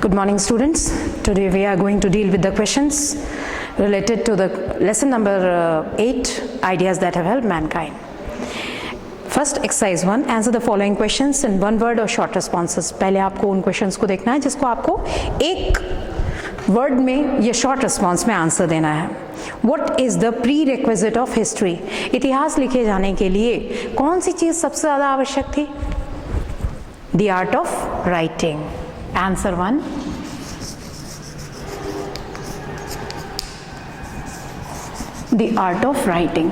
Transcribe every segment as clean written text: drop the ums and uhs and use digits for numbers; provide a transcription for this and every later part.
Good morning, students. Today we are going to deal with the questions related to the lesson number 8, ideas that have helped mankind. First, exercise 1, answer the following questions in one word or short responses. पहले आपको उन questions को देखना है जिसको आपको एक word में या short response में answer देना है. What is the prerequisite of history? इतिहास लिखे जाने के लिए कौन सी चीज़ सबसे ज़्यादा आवश्यक थी? The art of writing. Answer 1. The art of writing.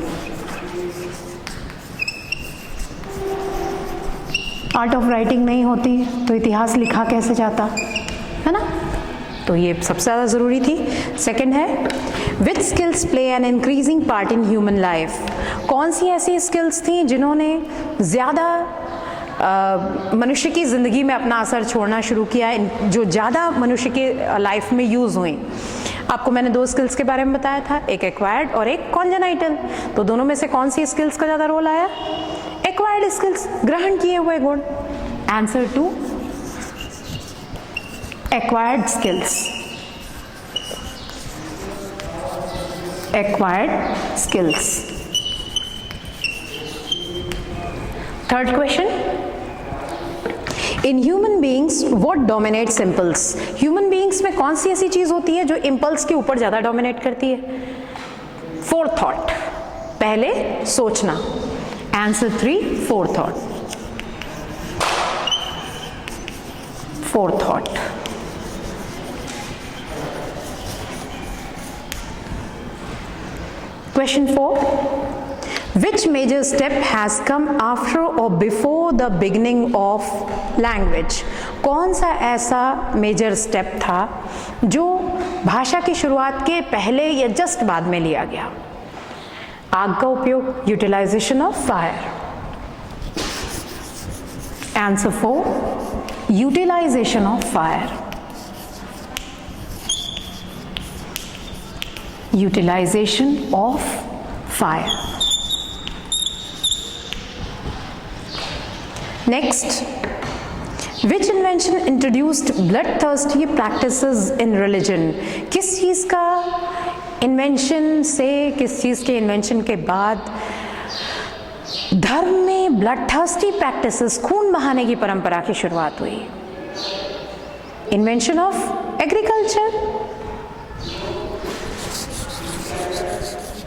Art of writing नहीं होती तो इतिहास लिखा कैसे जाता, है ना? तो ये सबसे ज़्यादा ज़रूरी थी. सेकंड है, which skills play an increasing part in human life? कौन सी ऐसी स्किल्स थी जिन्होंने ज़्यादा मनुष्य की ज़िंदगी में अपना असर छोड़ना शुरू किया, जो ज़्यादा मनुष्य के लाइफ में यूज़ हुई? आपको मैंने 2 स्किल्स के बारे में बताया था, एक एक्वायर्ड और एक कॉन्जेनाइटल. तो दोनों में से कौन सी स्किल्स का ज़्यादा रोल आया? एक्वायर्ड स्किल्स, ग्रहण किए हुए गुण. Answer 2, acquired skills. Acquired skills. Third question, in human beings what dominates impulse? Human beings में कौन सी ऐसी चीज होती है जो इम्पल्स के ऊपर ज्यादा डोमिनेट करती है? फोरथॉट, पहले सोचना. Answer 3, forethought. Forethought. Question 4, which major step has come after or before the beginning of language? कौन सा ऐसा मेजर स्टेप था जो भाषा की शुरुआत के पहले या जस्ट बाद में लिया गया? आग का उपयोग, utilization of fire. Answer 4, utilization of fire. Utilization of fire. Next, which invention introduced bloodthirsty practices in religion? किस चीज़ का इन्वेंशन से, किस चीज़ के इन्वेंशन के बाद धर्म में bloodthirsty practices, खून बहाने की परंपरा की शुरुआत हुई? Invention of agriculture.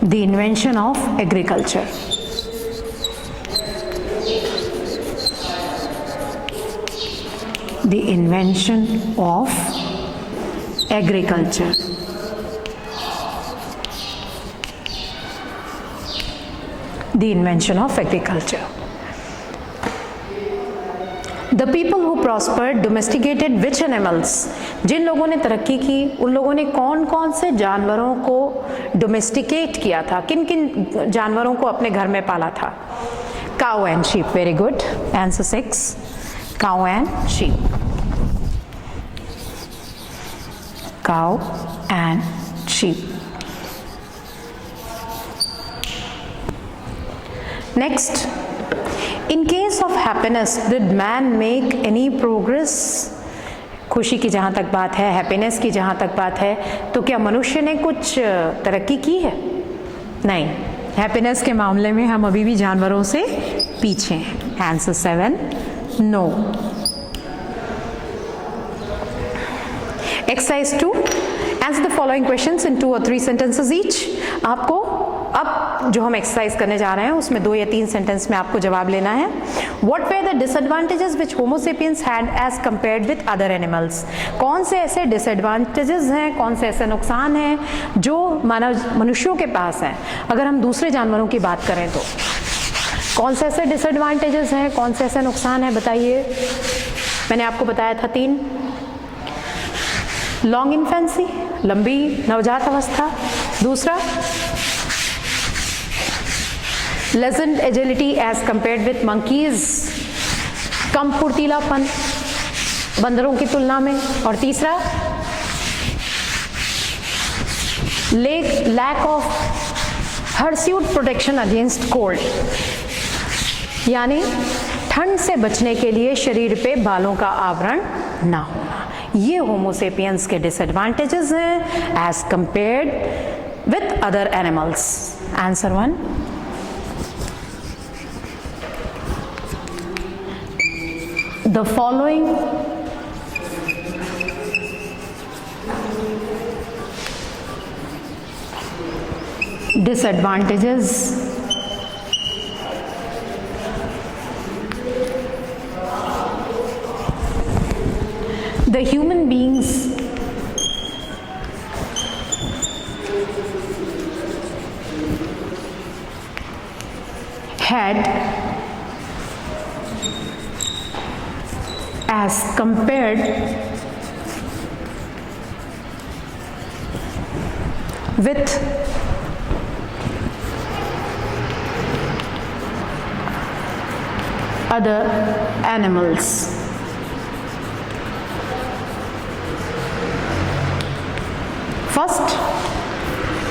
The invention of agriculture. The invention of agriculture. The invention of agriculture. The people who prospered domesticated which animals? जिन लोगों ने तरक्की की उन लोगों ने कौन कौन से जानवरों को डोमेस्टिकेट किया था, किन किन जानवरों को अपने घर में पाला था? Cow and sheep. Very good. Answer 6, cow and sheep. Cow and sheep. Next, in case of happiness, did man make any progress? खुशी की जहाँ तक बात है, हैप्पीनेस की जहाँ तक बात है, तो क्या मनुष्य ने कुछ तरक्की की है? नहीं. हैप्पीनेस के मामले में हम अभी भी जानवरों से पीछे हैं. Answer 7, no. Exercise 2, answer the following questions in 2 or 3 sentences each. आपको अब जो हम एक्सरसाइज करने जा रहे हैं उसमें 2 या 3 सेंटेंस में आपको जवाब लेना है. What were the disadvantages which Homo sapiens had as compared with other animals? कौन से ऐसे डिसएडवांटेजेस हैं, कौन से ऐसे नुकसान हैं जो मनुष्यों के पास हैं अगर हम दूसरे जानवरों की बात करें तो? कौन से ऐसे डिसएडवांटेजेस हैं, कौन से ऐसे नुकसान हैं, बताइए. मैंने आपको बताया था 3. लॉन्ग इन्फेंसी, लंबी नवजात अवस्था. दूसरा, legend agility as compared with monkeys, कम फुर्तीलापन बंदरों की तुलना में. और तीसरा, lack of hirsute protection against cold, यानी ठंड से बचने के लिए शरीर पे बालों का आवरण ना होना. ये होमोसेपियंस के डिसएडवांटेजेस हैं as compared with other animals. Answer 1। The following disadvantages the human beings had as compared with other animals. First,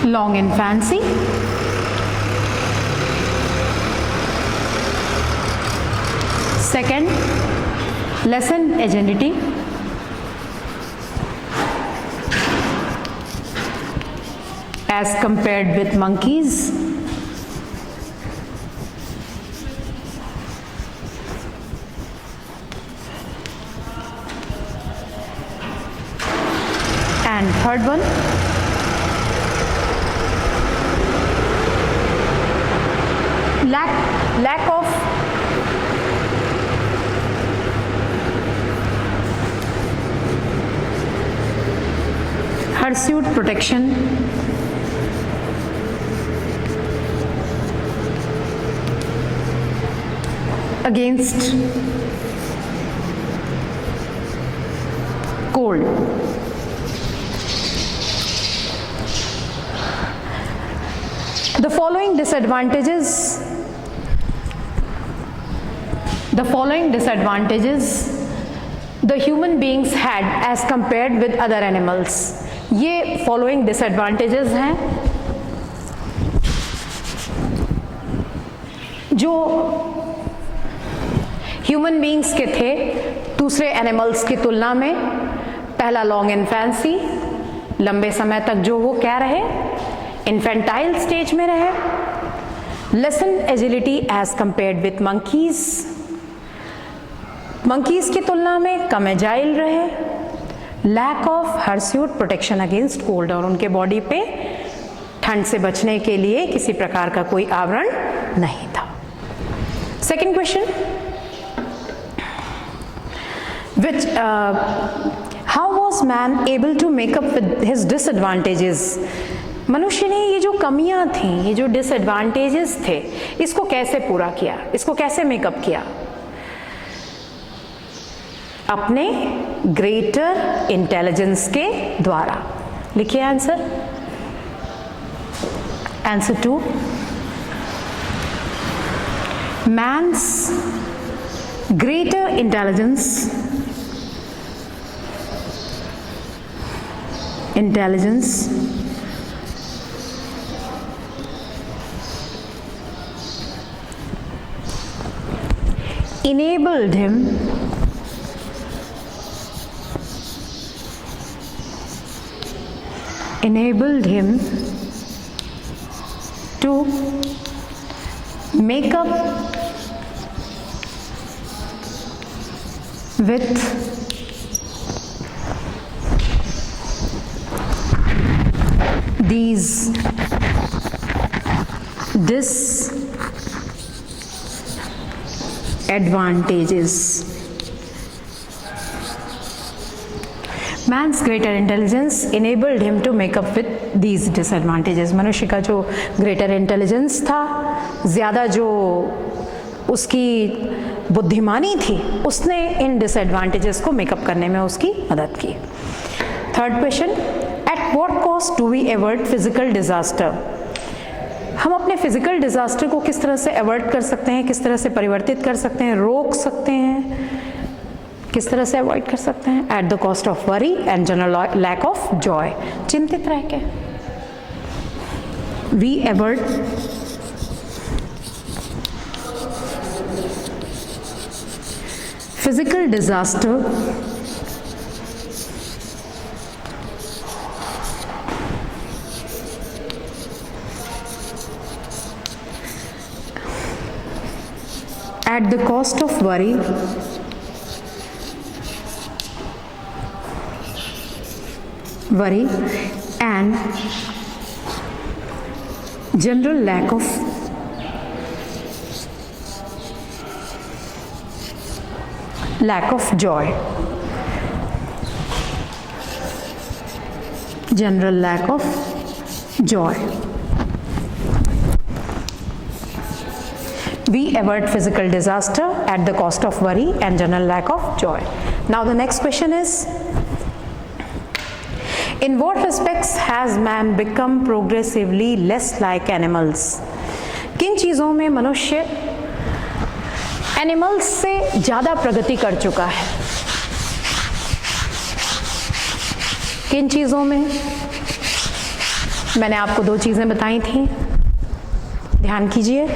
long infancy. Second, less in agility. As compared with monkeys. And third one, lack of hirsute protection against cold. The following disadvantages the human beings had as compared with other animals. ये following disadvantages हैं जो human beings के थे दूसरे animals की तुलना में। पहला लॉन्ग इन्फेंसी, लंबे समय तक जो वो क्या रहे, इन्फेंटाइल स्टेज में रहे। Lesser agility as compared with monkeys, monkeys की तुलना में कम एजाइल रहे। Lack of hirsute protection against cold, और उनके बॉडी पे ठंड से बचने के लिए किसी प्रकार का कोई आवरण नहीं था। Second question, which how was man able to make up with his disadvantages? मनुष्य ने ये जो कमियां थी, ये जो डिसएडवांटेजेस थे, इसको कैसे पूरा किया, इसको कैसे मेकअप किया? अपने ग्रेटर इंटेलिजेंस के द्वारा। लिखिए answer. Answer 2, man's greater intelligence enabled him to make up with these disadvantages. Man's greater intelligence enabled him to make up with these disadvantages. मनुष्य का जो greater intelligence था, ज़्यादा जो उसकी बुद्धिमानी थी, उसने इन डिसएडवांटेजेस को मेकअप करने में उसकी मदद की। Third question, at what cost do we avoid physical disaster? हम अपने फिजिकल डिजास्टर को किस तरह से अवॉइड कर सकते हैं, किस तरह से परिवर्तित कर सकते हैं, रोक सकते हैं, किस तरह से अवॉइड कर सकते हैं? At the cost of worry and general lack of joy. चिंतित रह के we avoid physical disaster at the cost of worry, and general lack of joy. General lack of joy. We avert physical disaster at the cost of worry and general lack of joy. Now the next question is, in what respects has man become progressively less like animals? किन चीज़ों में मनुष्य animals से ज़्यादा प्रगति कर चुका है? किन चीज़ों में? मैंने आपको दो चीज़ें बताई थी, ध्यान कीजिए।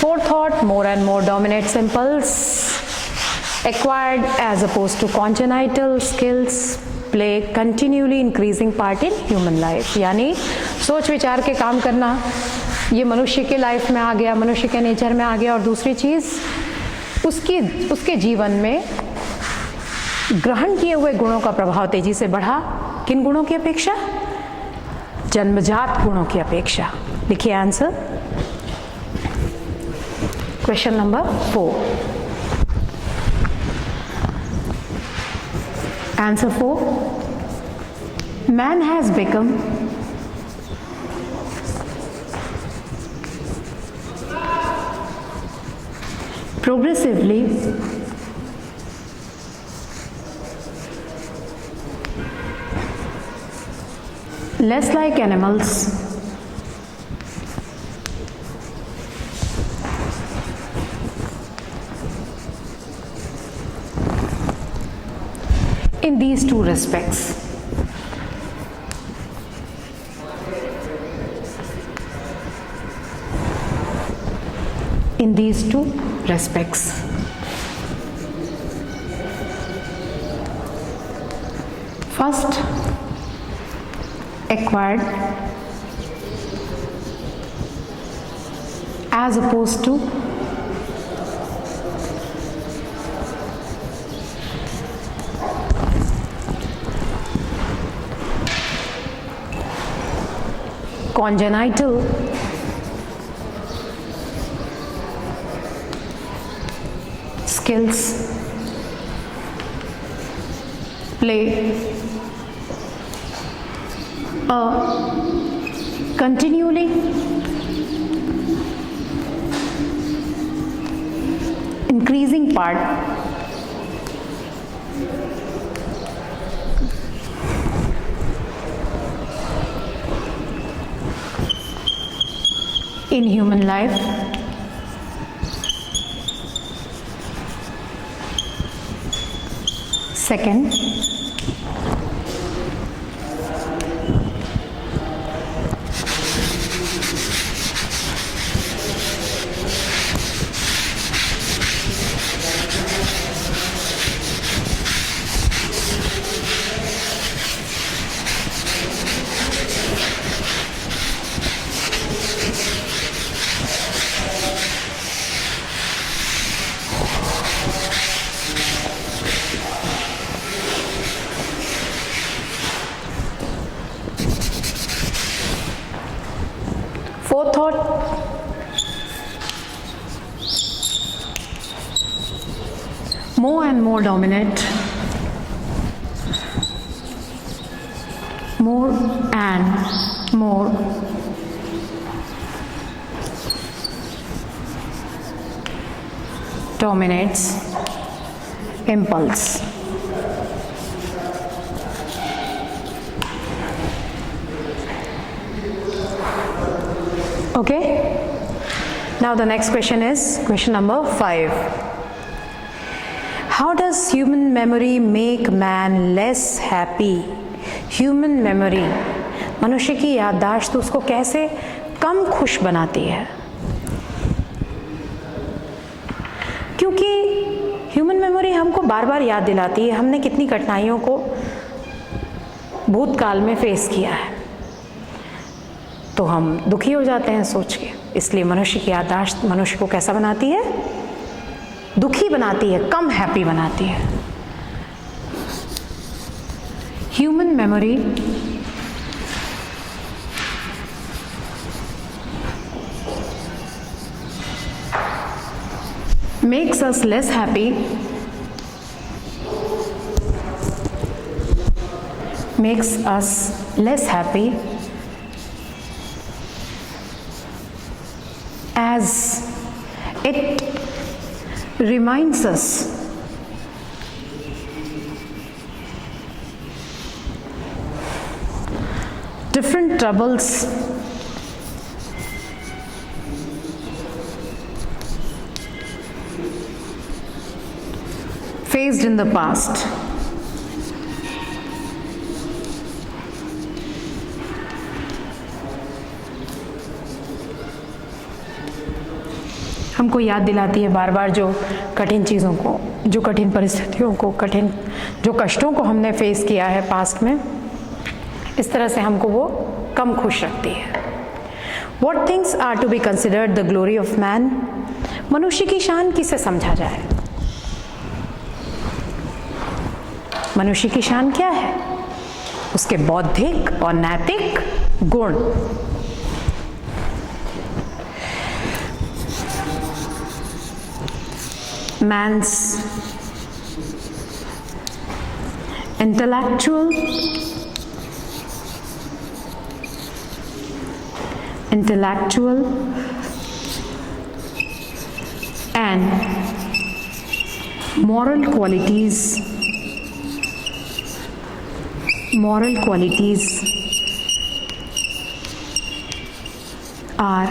Forethought, more and more dominates impulse, acquired as opposed to congenital skills play continually increasing part in human life. यानी सोच विचार के काम करना ये मनुष्य के लाइफ में आ गया, मनुष्य के नेचर में आ गया। और दूसरी चीज़ उसके जीवन में ग्रहण किए हुए गुणों का प्रभाव तेजी से बढ़ा। किन गुणों की अपेक्षा? जन्मजात गुणों की अपेक्षा। लिखिए answer. Question number 4. Answer 4. Man has become progressively less like animals in these two respects. In these two respects. First, acquired as opposed to congenital skills play a continually increasing part in human life. Second, forethought, more and more dominant, more and more dominates impulse. Okay, now the next question is question number 5. How does human memory make man less happy? Human memory, मनुष्य की याददाश्त उसको कैसे कम खुश बनाती है? क्योंकि human memory हमको बार बार याद दिलाती है हमने कितनी कठिनाइयों को भूतकाल में फेस किया है। तो हम दुखी हो जाते हैं सोच के। इसलिए मनुष्य की याददाश्त मनुष्य को कैसा बनाती है? दुखी बनाती है, कम हैप्पी बनाती है। Human memory makes us less happy, makes us less happy as it reminds us different troubles faced in the past. हमको याद दिलाती है बार बार जो कठिन चीज़ों को, जो कठिन परिस्थितियों को, जो कष्टों को हमने फेस किया है पास्ट में। इस तरह से हमको वो कम खुश रखती है। What things are to be considered the glory of man? मनुष्य की शान किसे समझा जाए? मनुष्य की शान क्या है? उसके बौद्धिक और नैतिक गुण। Man's intellectual and moral qualities are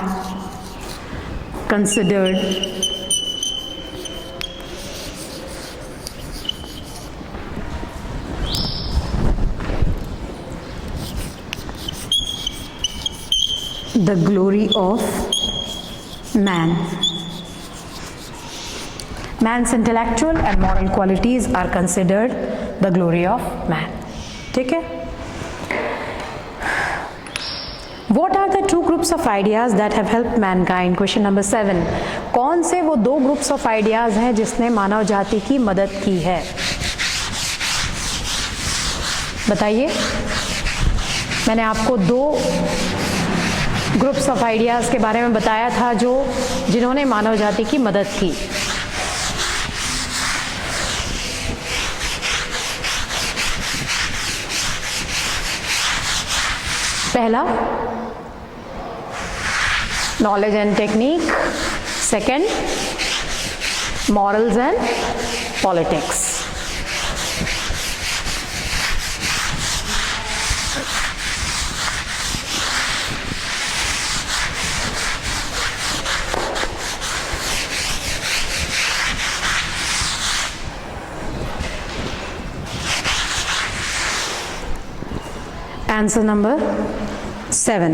considered the glory of man. Man's intellectual and moral qualities are considered the glory of man. ठीक है? What are the two groups of ideas that have helped mankind? Question number 7. कौन से वो दो groups of ideas हैं जिसने मानव जाति की मदद की है? बताइए। मैंने आपको दो ग्रुप्स ऑफ आइडियाज़ के बारे में बताया था जिन्होंने मानव जाति की मदद की। पहला knowledge and technique, second morals and politics. Answer number 7.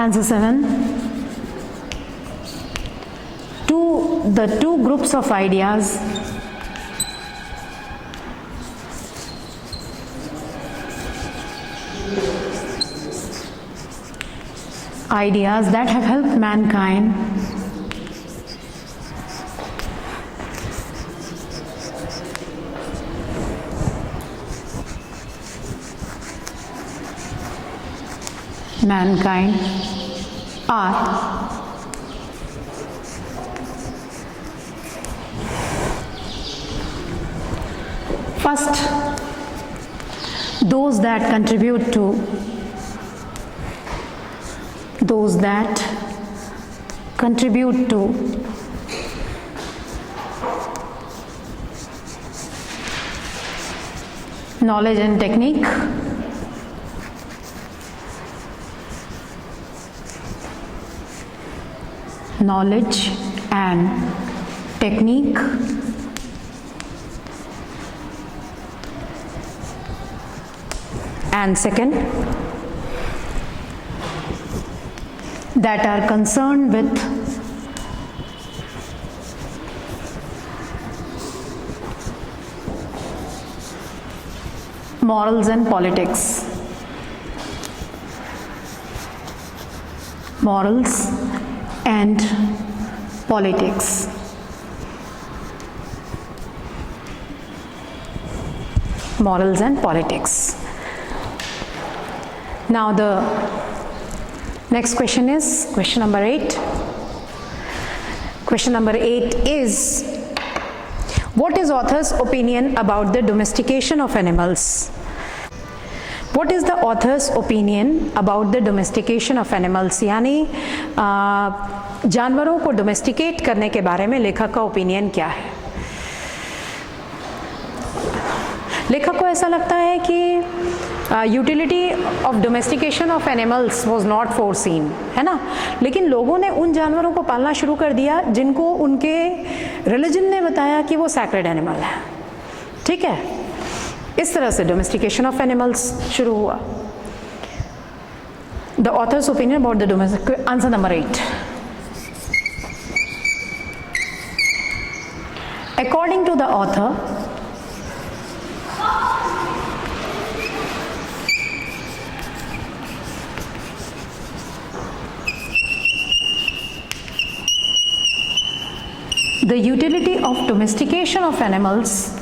Answer 7. The two groups of ideas that have helped mankind are first, those that contribute to knowledge and technique, and second, that are concerned with morals and politics. morals and politics. Morals and politics. Now the next question is question number 8. Question number 8 is, what is author's opinion about the domestication of animals? What is the author's opinion about the domestication of animals? यानी जानवरों को domesticate करने के बारे में लेखक का opinion क्या है? लेखक को ऐसा लगता है कि utility of domestication of animals was not foreseen, है ना, लेकिन लोगों ने उन जानवरों को पालना शुरू कर दिया जिनको उनके रिलीजन ने बताया कि वो सैक्रेड एनिमल है, ठीक है। इस तरह से डोमेस्टिकेशन ऑफ एनिमल्स शुरू हुआ। The author's opinion about the domestic, answer number 8। According to the author, the utility of domestication of animals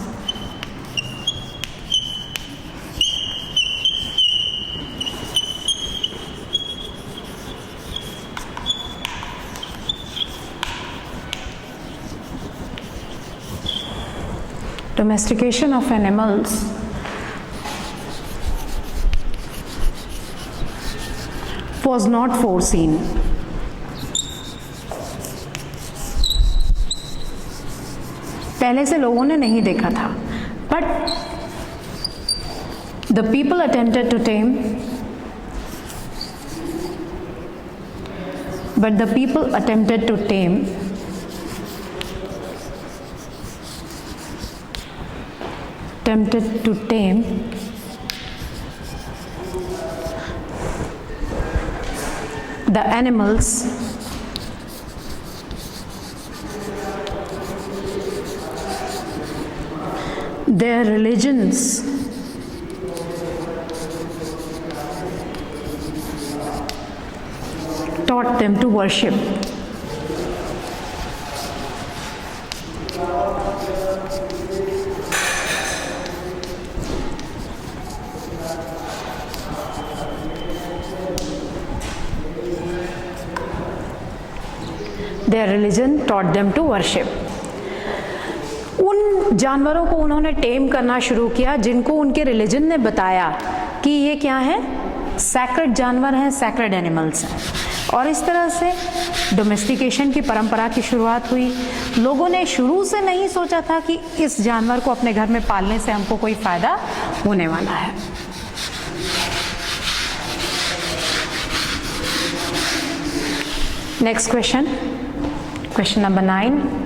was not foreseen. पहले से लोगों ने नहीं देखा था, but the people attempted to tame, the animals their religions taught them to worship. Their religion taught them to worship. उन जानवरों को उन्होंने टेम करना शुरू किया जिनको उनके रिलीजन ने बताया कि ये क्या है, सैक्रेड जानवर हैं, सैक्रेड एनिमल्स हैं। और इस तरह से डोमेस्टिकेशन की परंपरा की शुरुआत हुई। लोगों ने शुरू से नहीं सोचा था कि इस जानवर को अपने घर में पालने से हमको कोई फ़ायदा होने वाला है। Next question, question number 9।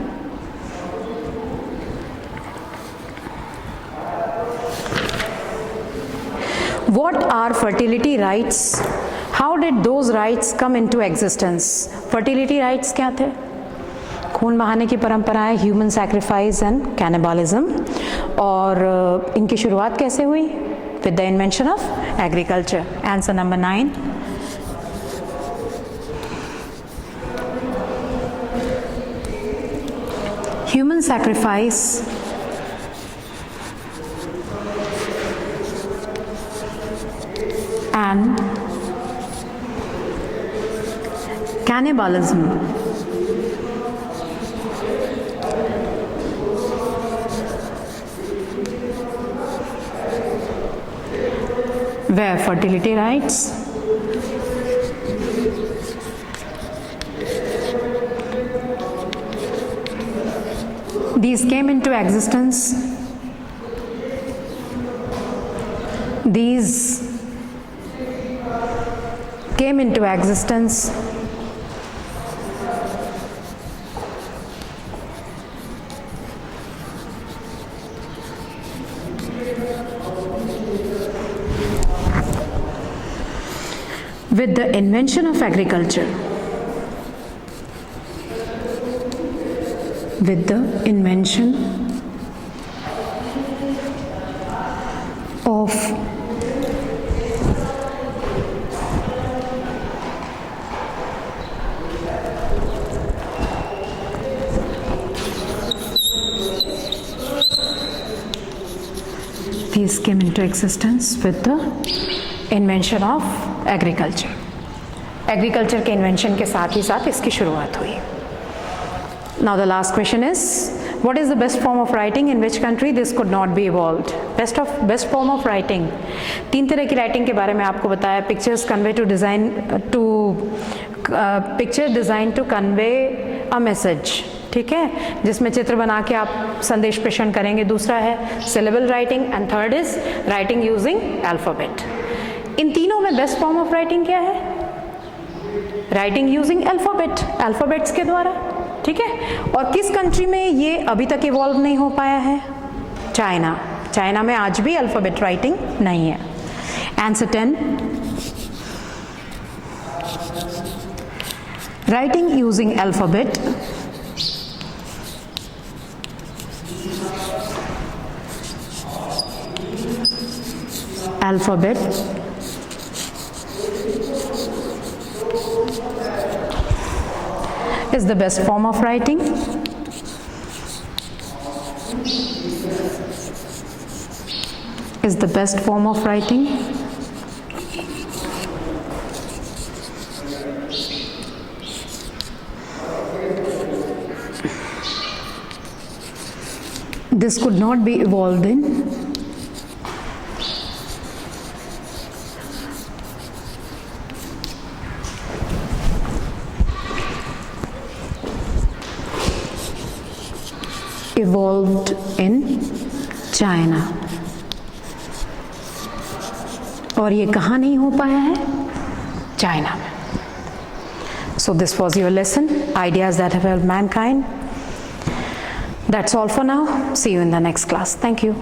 What are fertility rights? How did those rights come into existence? Fertility rights क्या थे? खून बहाने की परंपराएं, ह्यूमन सैक्रिफाइस एंड कैनिबलिज्म, और इनकी शुरुआत कैसे हुई? With the invention of agriculture. Answer number 9। Human sacrifice and cannibalism were fertility rights, these came into existence, with the invention of agriculture. With the invention of cities came into existence with the invention of agriculture. Agriculture के invention के साथ ही साथ इसकी शुरुआत हुई. Now the last question is, what is the best form of writing in which country this could not be evolved? Best form of writing. 3 तरह की writing के बारे में आपको बताया. Pictures convey to design to picture designed to convey a message. ठीक है, जिसमें चित्र बना के आप संदेश प्रेषण करेंगे. दूसरा है syllable writing and third is writing using alphabet. इन तीनों में बेस्ट फॉर्म ऑफ राइटिंग क्या है? राइटिंग यूजिंग अल्फाबेट, अल्फाबेट्स के द्वारा. ठीक है, और किस कंट्री में ये अभी तक इवॉल्व नहीं हो पाया है? चाइना. चाइना में आज भी अल्फाबेट राइटिंग नहीं है. Answer 10, writing using alphabet is the best form of writing. Is the best form of writing. This could not be evolved in China. और ये कहाँ नहीं हो पाया है? चाइना में. So this was your lesson, ideas that have helped mankind. That's all for now. See you in the next class. Thank you.